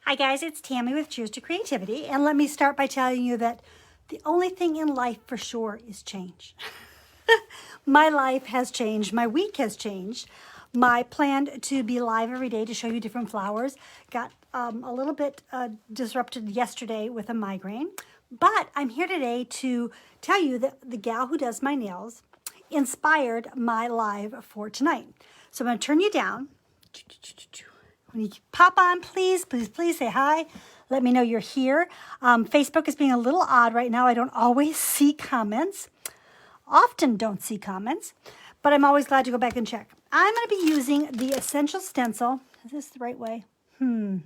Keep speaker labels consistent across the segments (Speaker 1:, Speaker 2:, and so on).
Speaker 1: Hi guys, it's Tammy with Cheers to Creativity, and let me start by telling you that the only thing in life for sure is change. My life has changed, my week has changed. My plan to be live every day to show you different flowers got a little bit disrupted yesterday with a migraine, but I'm here today to tell you that the gal who does my nails inspired my live for tonight. So I'm going to turn you down. When you pop on, please say hi. Let me know you're here. Facebook is being a little odd right now. I don't always see comments. Often don't see comments, but I'm always glad to go back and check. I'm going to be using the Essential Stencil. Is this the right way? I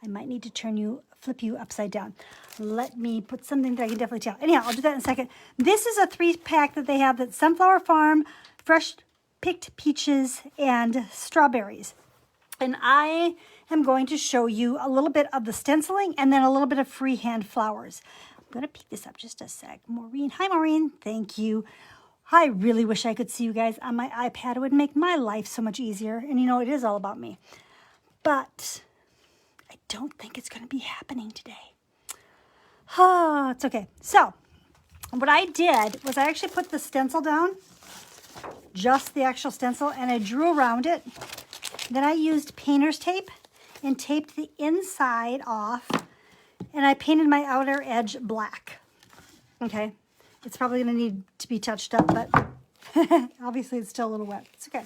Speaker 1: might need to flip you upside down. Let me put something that I can definitely tell. Anyhow, I'll do that in a second. This is a 3-pack that they have that's Sunflower Farm, fresh picked peaches, and strawberries. And I am going to show you a little bit of the stenciling and then a little bit of freehand flowers. I'm going to pick this up just a sec. Maureen, hi Maureen, thank you. I really wish I could see you guys on my iPad. It would make my life so much easier. And you know, it is all about me. But I don't think it's going to be happening today. Oh, it's okay. So what I did was I actually put the stencil down, just the actual stencil, and I drew around it. Then I used painter's tape and taped the inside off, and I painted my outer edge black. Okay, it's probably going to need to be touched up, but obviously it's still a little wet. It's okay.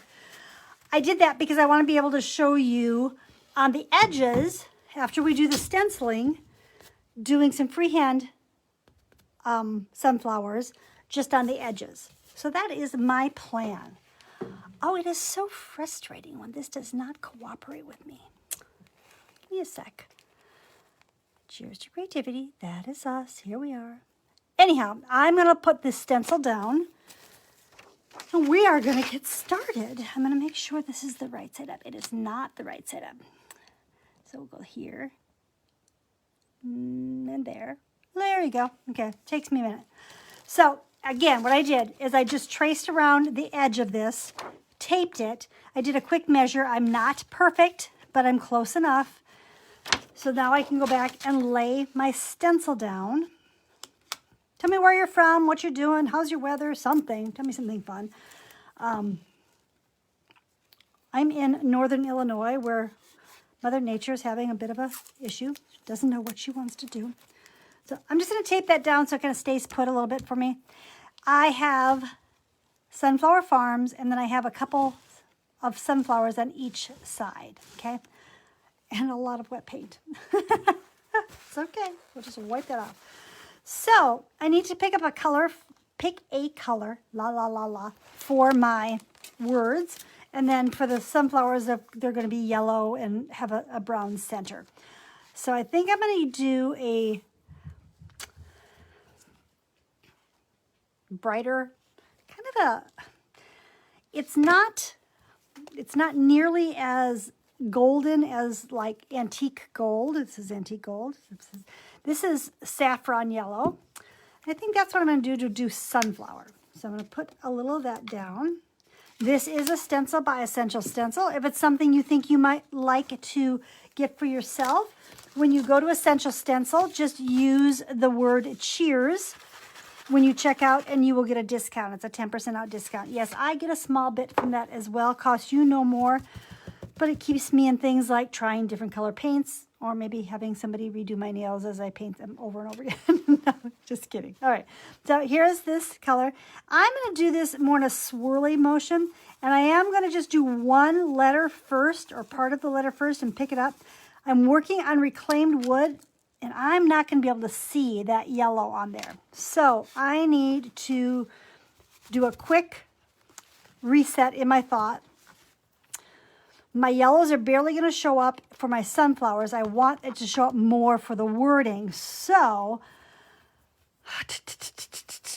Speaker 1: I did that because I want to be able to show you on the edges, after we do the stenciling, doing some freehand sunflowers just on the edges. So that is my plan. Oh, it is so frustrating when this does not cooperate with me. Give me a sec. Cheers to creativity. That is us. Here we are. Anyhow, I'm going to put this stencil down. And we are going to get started. I'm going to make sure this is the right side up. It is not the right side up. So we'll go here. And there. There you go. Okay, takes me a minute. So again, what I did is I just traced around the edge of this, taped it. I did a quick measure. I'm not perfect, but I'm close enough. So now I can go back and lay my stencil down. Tell me where you're from, what you're doing, how's your weather, something. Tell me something fun. I'm in northern Illinois where Mother Nature is having a bit of a issue. She doesn't know what she wants to do. So I'm just going to tape that down so it kind of stays put a little bit for me. I have Sunflower Farms, and then I have a couple of sunflowers on each side, okay? And a lot of wet paint. It's okay. We'll just wipe that off. So I need to pick a color, for my words. And then for the sunflowers, they're going to be yellow and have a brown center. So I think I'm going to do a brighter, kind of it's not nearly as golden as like antique gold. This is antique gold. This is saffron yellow. I think that's what I'm going to do sunflower. So I'm going to put a little of that down. This is a stencil by Essential Stencil. If it's something you think you might like to get for yourself, when you go to Essential Stencil, just use the word cheers when you check out, and you will get a discount. It's a 10% out discount. Yes, I get a small bit from that as well. Costs you no more, but it keeps me in things like trying different color paints, or maybe having somebody redo my nails as I paint them over and over again. No, just kidding. All right, so here's this color. I'm going to do this more in a swirly motion, and I am going to just do one letter first, or part of the letter first, and pick it up. I'm working on reclaimed wood, and I'm not going to be able to see that yellow on there. So I need to do a quick reset in my thought. My yellows are barely going to show up for my sunflowers. I want it to show up more for the wording. So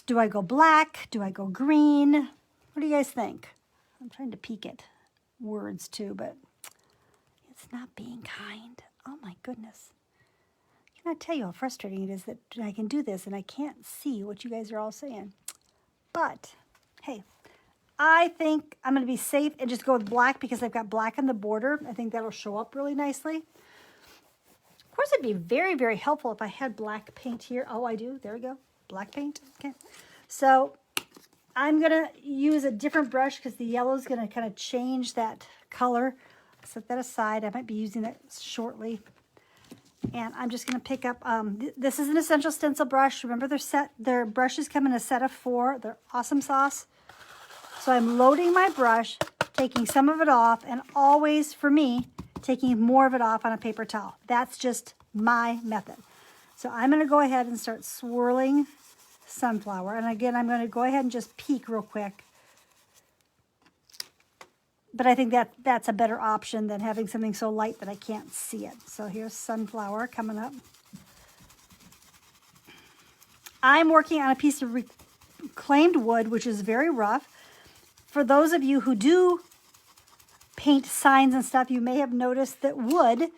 Speaker 1: do I go black? Do I go green? What do you guys think? I'm trying to peek at words too, but it's not being kind. Oh my goodness. I tell you how frustrating it is that I can do this and I can't see what you guys are all saying. But, hey, I think I'm going to be safe and just go with black because I've got black on the border. I think that'll show up really nicely. course, it'd be very, very helpful if I had black paint here. Oh, I do. There we go. Black paint. Okay. So I'm going to use a different brush because the yellow is going to kind of change that color. Set that aside. I might be using that shortly. And I'm just going to pick up, this is an Essential Stencil brush. Remember their brushes come in a set of 4. They're awesome sauce. So I'm loading my brush, taking some of it off, and always, for me, taking more of it off on a paper towel. That's just my method. So I'm going to go ahead and start swirling sunflower. And again, I'm going to go ahead and just peek real quick. But I think that's a better option than having something so light that I can't see it. So here's sunflower coming up. I'm working on a piece of reclaimed wood, which is very rough. For those of you who do paint signs and stuff, you may have noticed that wood,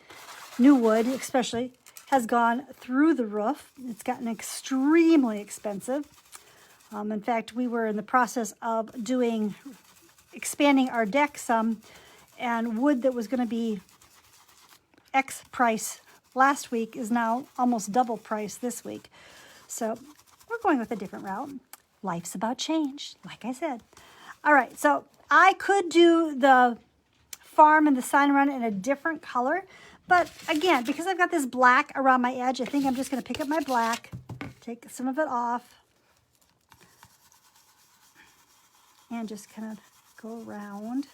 Speaker 1: new wood especially, has gone through the roof. It's gotten extremely expensive. In fact, we were in the process of expanding our deck some, and wood that was going to be X price last week is now almost double price this week. So we're going with a different route. Life's about change, like I said. All right, so I could do the farm and the sign run in a different color, but again, because I've got this black around my edge, I think I'm just going to pick up my black, take some of it off, and just kind of go around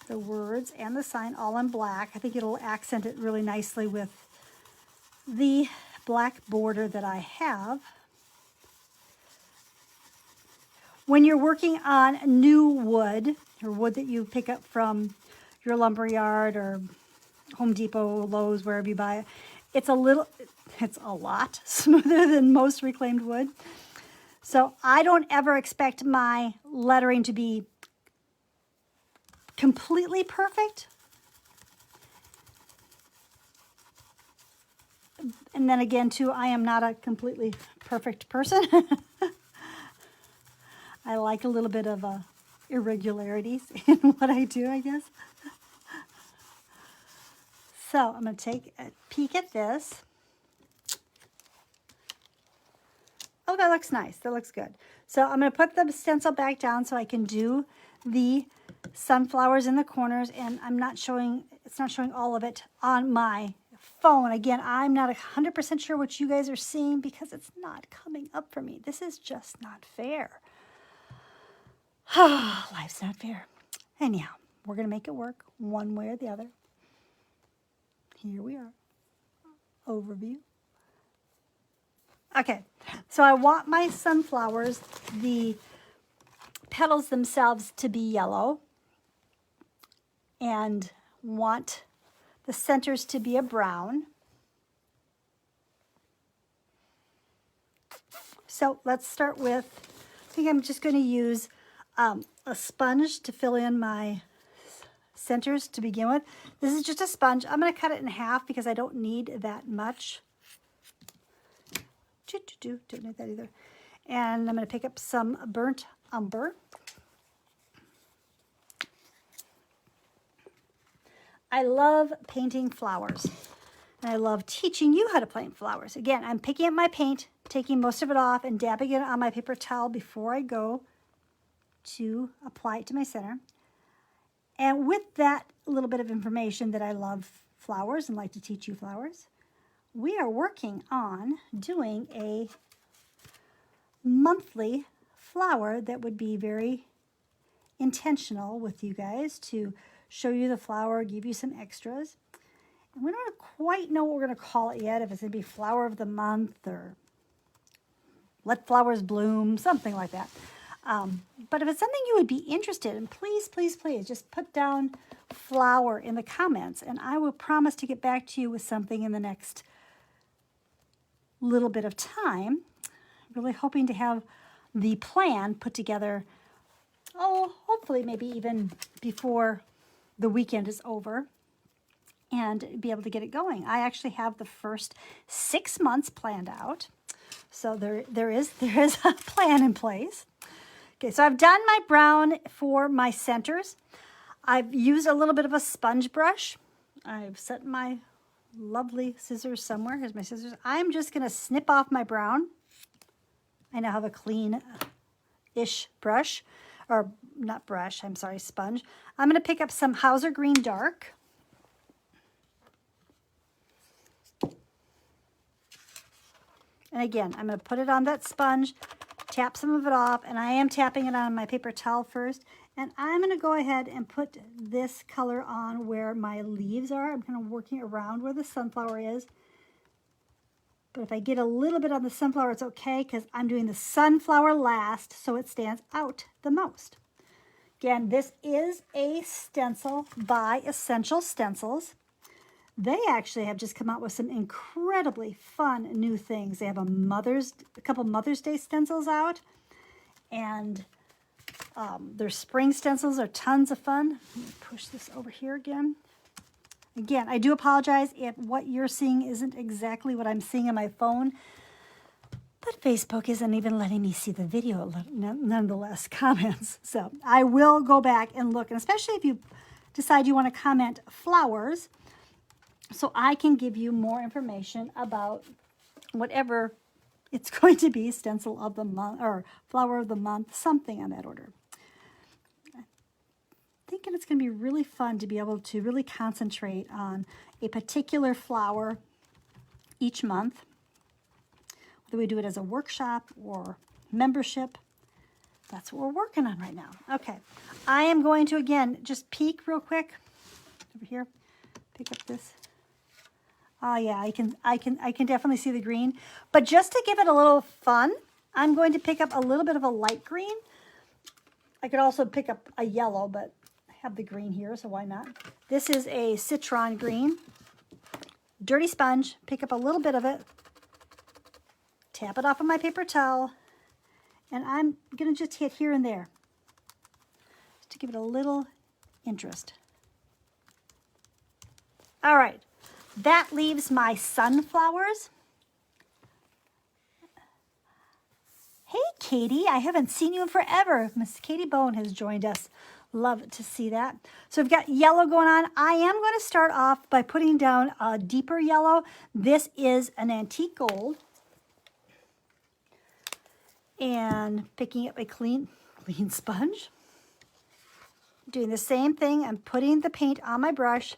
Speaker 1: the words and the sign all in black. I think it'll accent it really nicely with the black border that I have. When you're working on new wood, or wood that you pick up from your lumber yard or Home Depot, Lowe's, wherever you buy it, it's a lot smoother than most reclaimed wood. So I don't ever expect my lettering to be completely perfect. And then again, too, I am not a completely perfect person. I like a little bit of irregularities in what I do, I guess. So I'm going to take a peek at this. Oh, that looks nice. That looks good. So I'm going to put the stencil back down so I can do the sunflowers in the corners, and it's not showing all of it on my phone. Again, I'm not 100% sure what you guys are seeing because it's not coming up for me. This is just not fair. Life's not fair. Anyhow, we're going to make it work one way or the other. Here we are. Overview. Okay, so I want my sunflowers, the petals themselves, to be yellow, and want the centers to be a brown. So let's start with, I think I'm just going to use a sponge to fill in my centers to begin with. This is just a sponge. I'm going to cut it in half because I don't need that much. Don't need that either. And I'm going to pick up some burnt umber. I love painting flowers. And I love teaching you how to paint flowers. Again, I'm picking up my paint, taking most of it off, and dabbing it on my paper towel before I go to apply it to my center. And with that little bit of information that I love flowers and like to teach you flowers, we are working on doing a monthly flower that would be very intentional with you guys to show you the flower, give you some extras. And we don't quite know what we're going to call it yet, if it's going to be Flower of the Month or Let Flowers Bloom, something like that. But if it's something you would be interested in, please, please, please just put down flower in the comments, and I will promise to get back to you with something in the next little bit of time. Really hoping to have the plan put together, hopefully maybe even before the weekend is over, and be able to get it going. I actually have the first 6 months planned out, so there is a plan in place. Okay, so I've done my brown for my centers. I've used a little bit of a sponge brush. I've set my lovely scissors somewhere. Here's my scissors. I'm just going to snip off my brown. I now have a clean-ish brush, or not brush, I'm sorry, sponge. I'm going to pick up some Hauser Green Dark. And again, I'm going to put it on that sponge, tap some of it off, and I am tapping it on my paper towel first. And I'm going to go ahead and put this color on where my leaves are. I'm kind of working around where the sunflower is. But if I get a little bit on the sunflower, it's okay because I'm doing the sunflower last so it stands out the most. Again, this is a stencil by Essential Stencils. They actually have just come out with some incredibly fun new things. They have a couple Mother's Day stencils out, and their spring stencils are tons of fun. Let me push this over here again. Again, I do apologize if what you're seeing isn't exactly what I'm seeing on my phone, but Facebook isn't even letting me see the video, nonetheless, comments. So I will go back and look, and especially if you decide you want to comment flowers, so I can give you more information about whatever it's going to be, stencil of the month or flower of the month, something on that order. I'm thinking it's going to be really fun to be able to really concentrate on a particular flower each month, whether we do it as a workshop or membership. That's what we're working on right now. Okay, I am going to, again, just peek real quick over here, pick up this. Oh yeah, I can definitely see the green. But just to give it a little fun, I'm going to pick up a little bit of a light green. I could also pick up a yellow, but I have the green here, so why not? This is a citron green. Dirty sponge, pick up a little bit of it, tap it off of my paper towel, and I'm gonna just hit here and there just to give it a little interest. All right. That leaves my sunflowers. Hey, Katie, I haven't seen you in forever. Miss Katie Bone has joined us. Love to see that. So we've got yellow going on. I am going to start off by putting down a deeper yellow. This is an antique gold. And picking up a clean sponge. Doing the same thing. I'm putting the paint on my brush,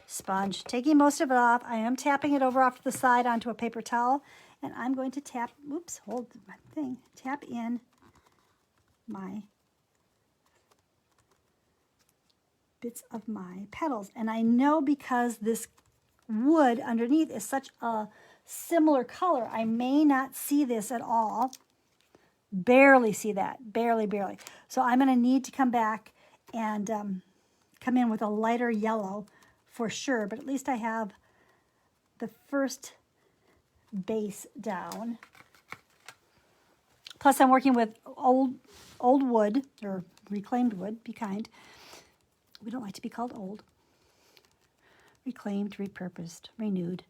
Speaker 1: sponge, taking most of it off. I am tapping it over off to the side onto a paper towel, and I'm going to tap, oops, hold my thing, tap in my bits of my petals. And I know because this wood underneath is such a similar color, I may not see this at all. Barely see that, barely. So I'm going to need to come back and come in with a lighter yellow for sure, but at least I have the first base down. Plus I'm working with old wood, or reclaimed wood, be kind. We don't like to be called old. Reclaimed, repurposed, renewed.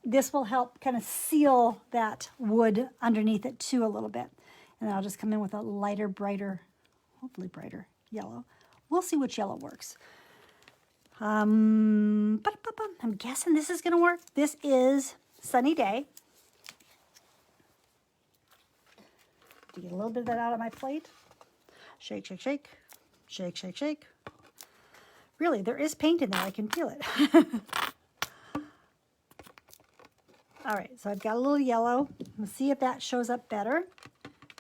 Speaker 1: This will help kind of seal that wood underneath it too a little bit. And then I'll just come in with a lighter, brighter, hopefully brighter yellow. We'll see which yellow works. I'm guessing this is going to work. This is Sunny Day. To get a little bit of that out of my plate. Shake, shake, shake. Shake, shake, shake. Really, there is paint in there. I can feel it. All right, so I've got a little yellow. Let's see if that shows up better.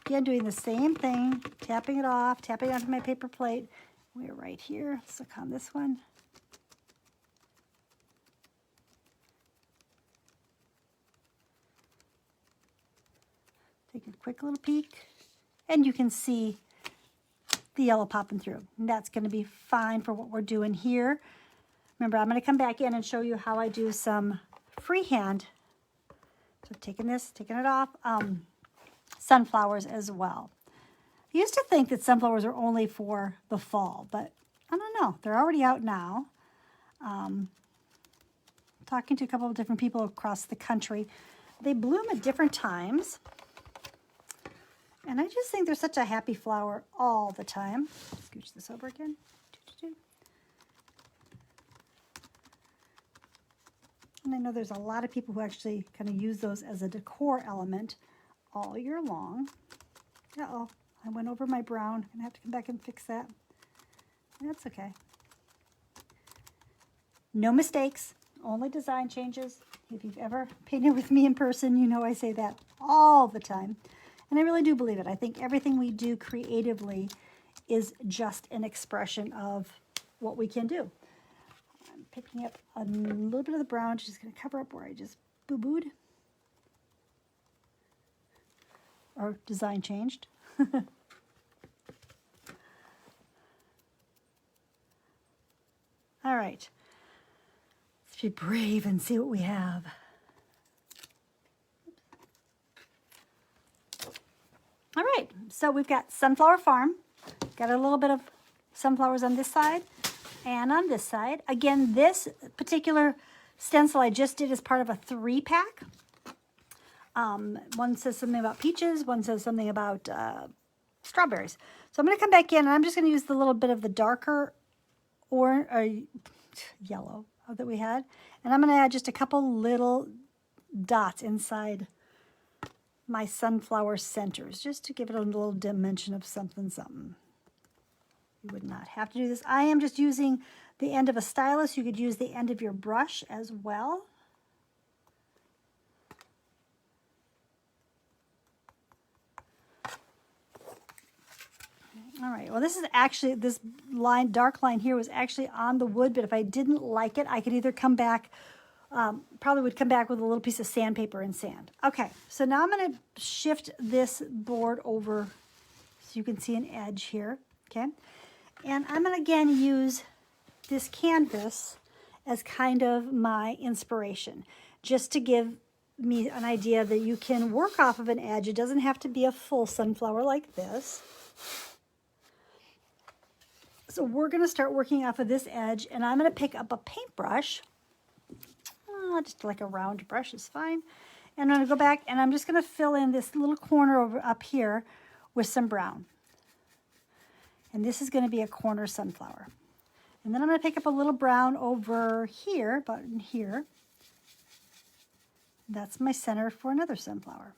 Speaker 1: Again, doing the same thing, tapping it off, tapping onto my paper plate. We're right here. Let's look on this one. Take a quick little peek, and you can see the yellow popping through. And that's going to be fine for what we're doing here. Remember, I'm going to come back in and show you how I do some freehand. So taking it off, sunflowers as well. I used to think that sunflowers are only for the fall, but I don't know. They're already out now. Talking to a couple of different people across the country. They bloom at different times. And I just think they're such a happy flower all the time. Scooch this over again. And I know there's a lot of people who actually kind of use those as a decor element all year long. Uh-oh, I went over my brown. I'm gonna have to come back and fix that. That's okay. No mistakes, only design changes. If you've ever painted with me in person, you know I say that all the time. And I really do believe it. I think everything we do creatively is just an expression of what we can do. I'm picking up a little bit of the brown, just going to cover up where I just boo-booed. Or design changed. All right. Let's be brave and see what we have. All right, so we've got Sunflower Farm. Got a little bit of sunflowers on this side and on this side. Again, this particular stencil I just did as part of a 3-pack. One says something about peaches, one says something about strawberries. So I'm going to come back in and I'm just going to use the little bit of the darker yellow that we had. And I'm going to add just a couple little dots inside my sunflower centers, just to give it a little dimension of something. You would not have to do this. I am just using the end of a stylus. You could use the end of your brush as well. All right, well, this is actually, this line, dark line here was actually on the wood, but if I didn't like it, I could either come back, probably would come back with a little piece of sandpaper and sand. Okay, so now I'm going to shift this board over so you can see an edge here, okay? And I'm going to again use this canvas as kind of my inspiration, just to give me an idea that you can work off of an edge. It doesn't have to be a full sunflower like this. So we're going to start working off of this edge, and I'm going to pick up a paintbrush. Just like a round brush is fine. And I'm going to go back, and I'm just going to fill in this little corner over up here with some brown. And this is going to be a corner sunflower. And then I'm going to pick up a little brown over here, about in here. That's my center for another sunflower.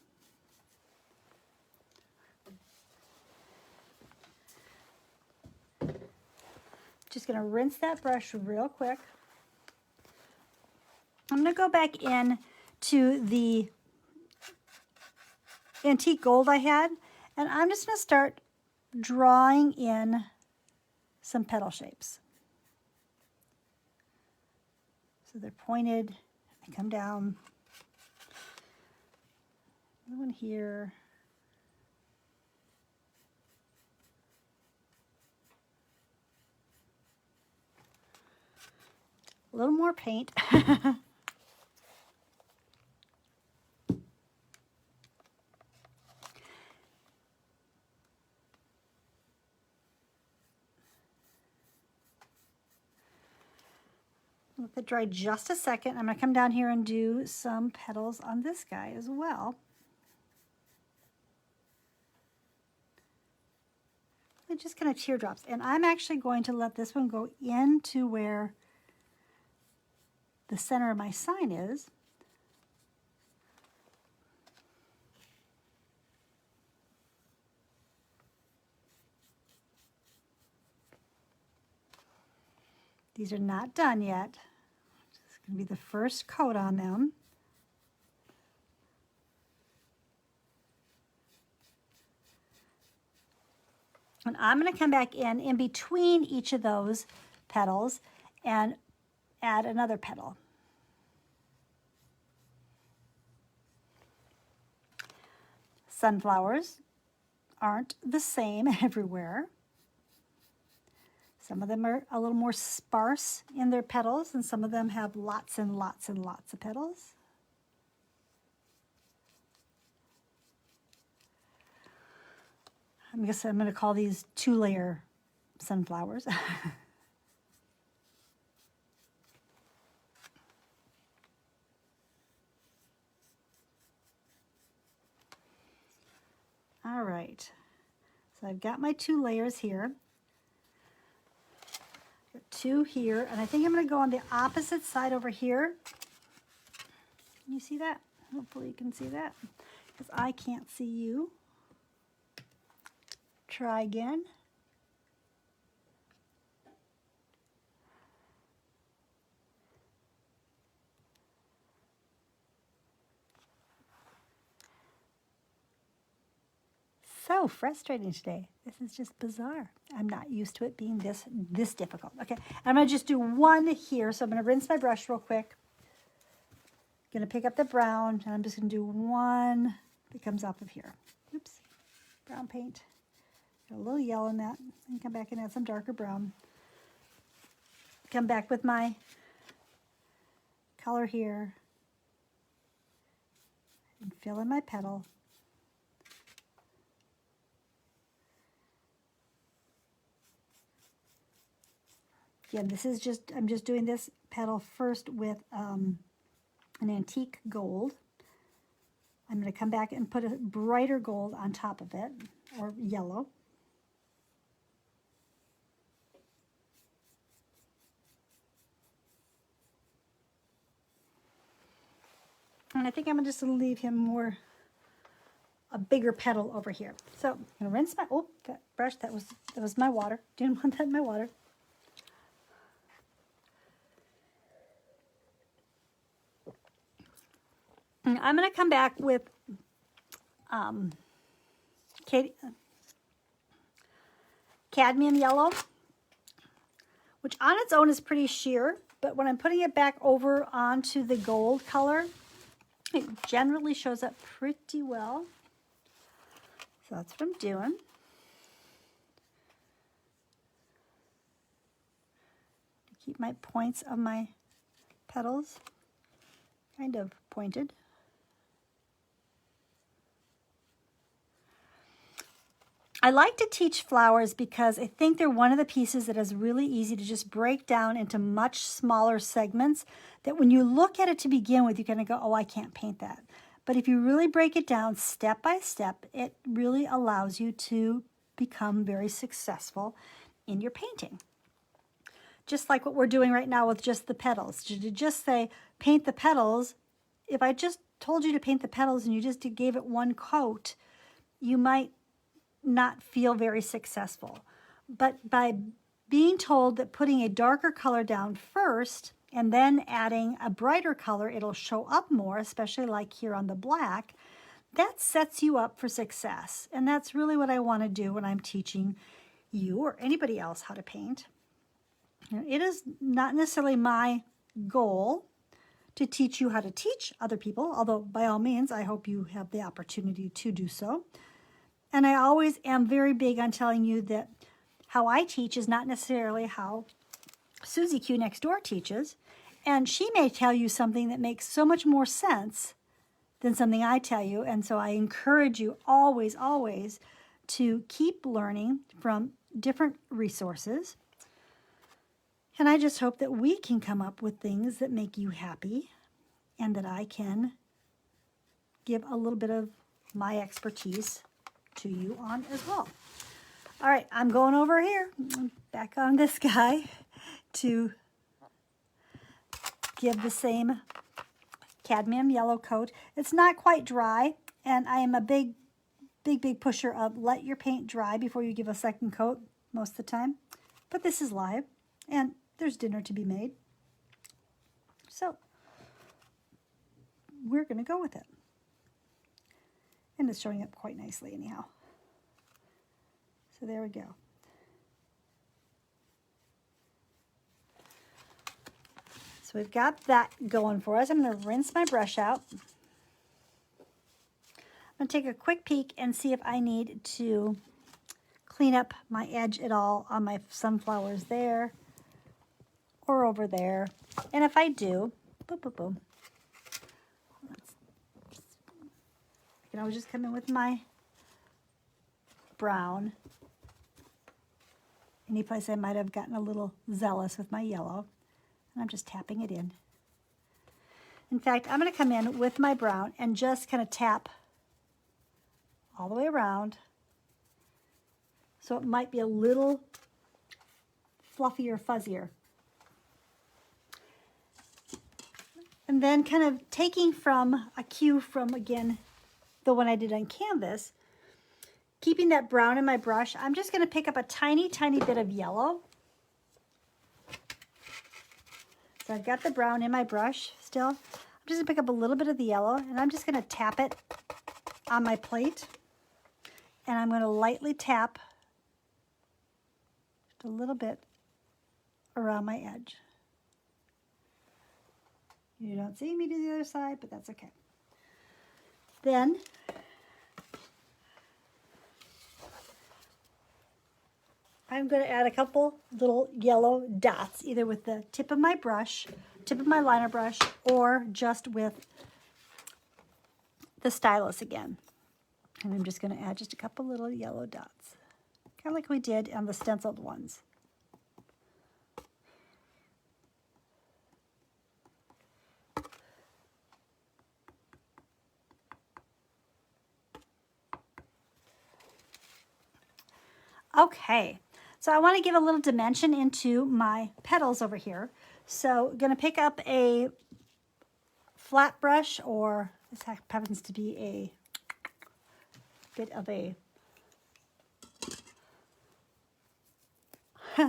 Speaker 1: Just going to rinse that brush real quick. I'm going to go back in to the antique gold I had, and I'm just going to start drawing in some petal shapes. So they're pointed, they come down. Another one here. A little more paint. Let it dry just a second. I'm going to come down here and do some petals on this guy as well. And just kind of teardrops. And I'm actually going to let this one go into where the center of my sign is. These are not done yet. It's going to be the first coat on them. And I'm going to come back in between each of those petals and add another petal. Sunflowers aren't the same everywhere. Some of them are a little more sparse in their petals, and some of them have lots and lots and lots of petals. I guess I'm going to call these 2-layer sunflowers. All right, so I've got my 2 layers here. Got 2 here, and I think I'm going to go on the opposite side over here Can you see that? Hopefully you can see that, because I can't see you. Try again. So frustrating today. This is just bizarre. I'm not used to it being this difficult. Okay, I'm gonna just do one here. So I'm gonna rinse my brush real quick. Gonna pick up the brown, and I'm just gonna do one that comes off of here. Oops, brown paint. Got a little yellow in that. And come back and add some darker brown. Come back with my color here. And fill in my petal. Again, this is just, I'm just doing this petal first with an antique gold. I'm going to come back and put a brighter gold on top of it, or yellow. And I think I'm just going to leave him a bigger petal over here. So I'm going to rinse my, oh, that brush, that was my water. Didn't want that in my water. And I'm going to come back with cadmium yellow, which on its own is pretty sheer, but when I'm putting it back over onto the gold color, it generally shows up pretty well. So that's what I'm doing. Keep my points of my petals kind of pointed. I like to teach flowers because I think they're one of the pieces that is really easy to just break down into much smaller segments that when you look at it to begin with, you're going to go, oh, I can't paint that. But if you really break it down step by step, it really allows you to become very successful in your painting. Just like what we're doing right now with just the petals. To just say, paint the petals, if I just told you to paint the petals and you just gave it one coat, you might not feel very successful. But by being told that putting a darker color down first and then adding a brighter color, it'll show up more, especially like here on the black, that sets you up for success. And that's really what I want to do when I'm teaching you or anybody else how to paint. It is not necessarily my goal to teach you how to teach other people, although by all means, I hope you have the opportunity to do so. And I always am very big on telling you that how I teach is not necessarily how Susie Q next door teaches. And she may tell you something that makes so much more sense than something I tell you. And so I encourage you always, always to keep learning from different resources. And I just hope that we can come up with things that make you happy and that I can give a little bit of my expertise to you on as well. All right, I'm going over here, back on this guy to give the same cadmium yellow coat. It's not quite dry, and I am a big pusher of let your paint dry before you give a second coat most of the time. But this is live, and there's dinner to be made. So we're going to go with it. And it's showing up quite nicely anyhow. So there we go. So we've got that going for us. I'm going to rinse my brush out. I'm going to take a quick peek and see if I need to clean up my edge at all on my sunflowers there or over there. And if I do, boom, boom, boom. I can always just come in with my brown. Any place I might have gotten a little zealous with my yellow. And I'm just tapping it in. In fact, I'm going to come in with my brown and just kind of tap all the way around. So it might be a little fluffier, fuzzier. And then kind of taking from a cue from, again, the one I did on canvas, keeping that brown in my brush, I'm just going to pick up a tiny, tiny bit of yellow. So I've got the brown in my brush still. I'm just going to pick up a little bit of the yellow, and I'm just going to tap it on my plate. And I'm going to lightly tap just a little bit around my edge. You don't see me do the other side, but that's okay. Then I'm going to add a couple little yellow dots, either with the tip of my brush, tip of my liner brush, or just with the stylus again. And I'm just going to add just a couple little yellow dots, kind of like we did on the stenciled ones. Okay, so I want to give a little dimension into my petals over here. So I'm going to pick up a flat brush, or this happens to be a bit of a,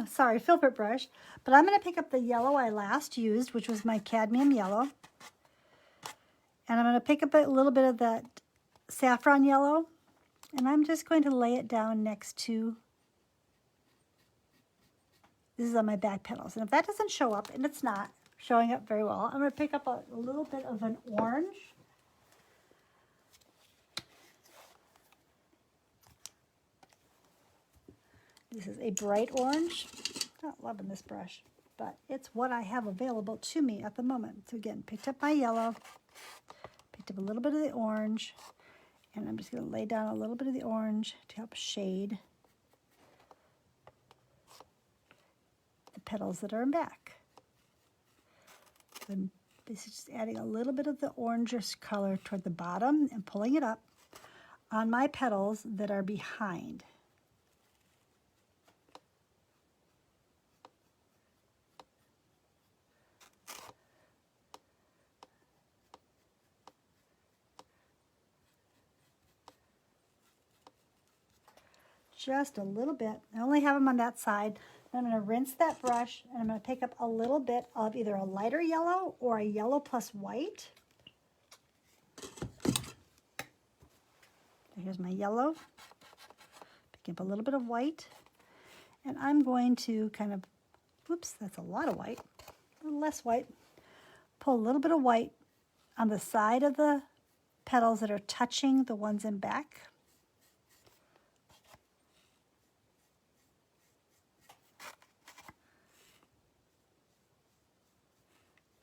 Speaker 1: sorry, filbert brush. But I'm going to pick up the yellow I last used, which was my cadmium yellow. And I'm going to pick up a little bit of that saffron yellow. And I'm just going to lay it down next to, this is on my back petals. And if that doesn't show up, and it's not showing up very well, I'm going to pick up a little bit of an orange. This is a bright orange. Not loving this brush, but it's what I have available to me at the moment. So again, picked up my yellow, picked up a little bit of the orange, and I'm just going to lay down a little bit of the orange to help shade the petals that are in back. I'm basically just adding a little bit of the orangish color toward the bottom and pulling it up on my petals that are behind. Just a little bit. I only have them on that side. I'm going to rinse that brush, and I'm going to pick up a little bit of either a lighter yellow or a yellow plus white. Here's my yellow. Pick up a little bit of white, and I'm going to kind of, whoops, that's a lot of white, a little less white. Pull a little bit of white on the side of the petals that are touching the ones in back.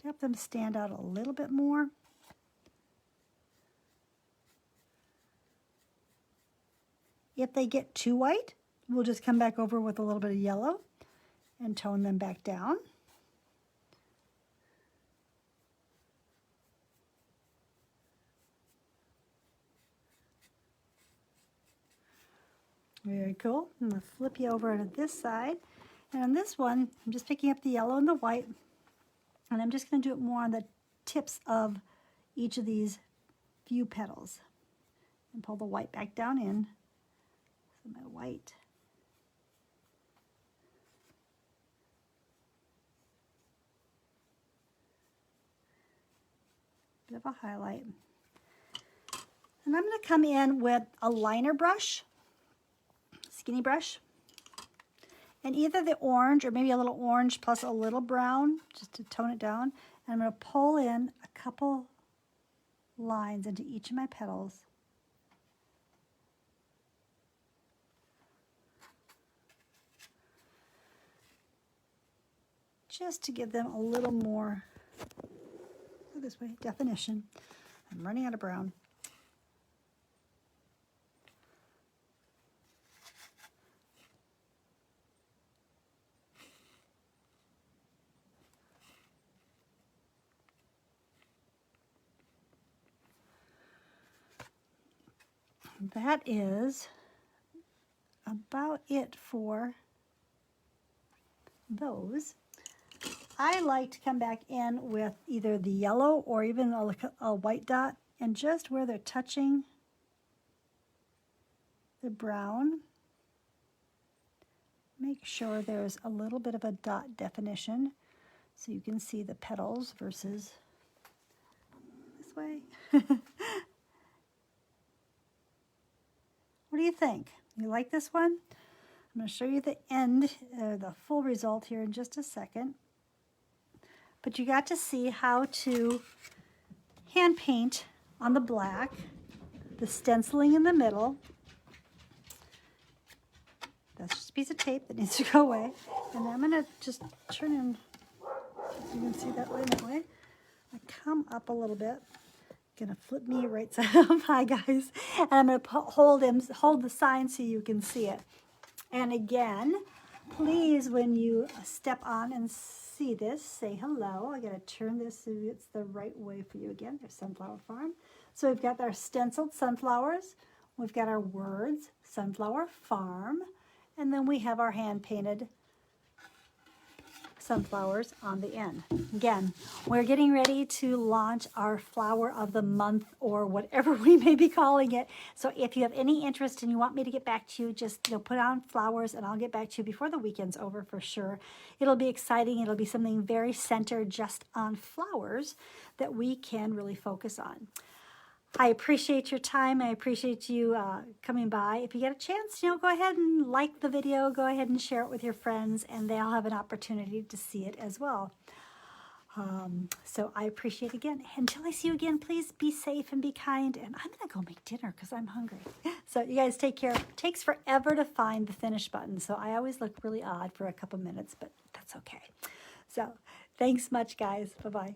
Speaker 1: Help them stand out a little bit more. If they get too white, we'll just come back over with a little bit of yellow and tone them back down. Very cool. I'm going to flip you over to this side. And on this one, I'm just picking up the yellow and the white. And I'm just going to do it more on the tips of each of these few petals. And pull the white back down in. So my white. Bit of a highlight. And I'm going to come in with a liner brush, skinny brush. And either the orange or maybe a little orange plus a little brown, just to tone it down. And I'm going to pull in a couple lines into each of my petals. Just to give them a little more, go this way, definition. I'm running out of brown. That is about it for those. I like to come back in with either the yellow or even a white dot, and just where they're touching the brown, make sure there's a little bit of a dot definition so you can see the petals versus this way. What do you think? You like this one? I'm going to show you the end, the full result here in just a second. But you got to see how to hand paint on the black, the stenciling in the middle. That's just a piece of tape that needs to go away. And I'm going to just turn in, you can see that way, that way. I come up a little bit. Gonna flip me right side up. Hi guys. And I'm gonna hold the sign so you can see it. And again, please, when you step on and see this, say hello. I gotta turn this so it's the right way for you again. There's Sunflower Farm. So we've got our stenciled sunflowers. We've got our words, Sunflower Farm. And then we have our hand painted sunflowers on the end. Again, we're getting ready to launch our flower of the month, or whatever we may be calling it. So if you have any interest and you want me to get back to you, just put on flowers and I'll get back to you before the weekend's over for sure. It'll be exciting. It'll be something very centered just on flowers that we can really focus on. I appreciate your time. I appreciate you coming by. If you get a chance, go ahead and like the video. Go ahead and share it with your friends, and they'll have an opportunity to see it as well. So I appreciate it again. Until I see you again, please be safe and be kind. And I'm going to go make dinner because I'm hungry. So you guys take care. It takes forever to find the finish button, so I always look really odd for a couple minutes, but that's okay. So thanks much, guys. Bye-bye.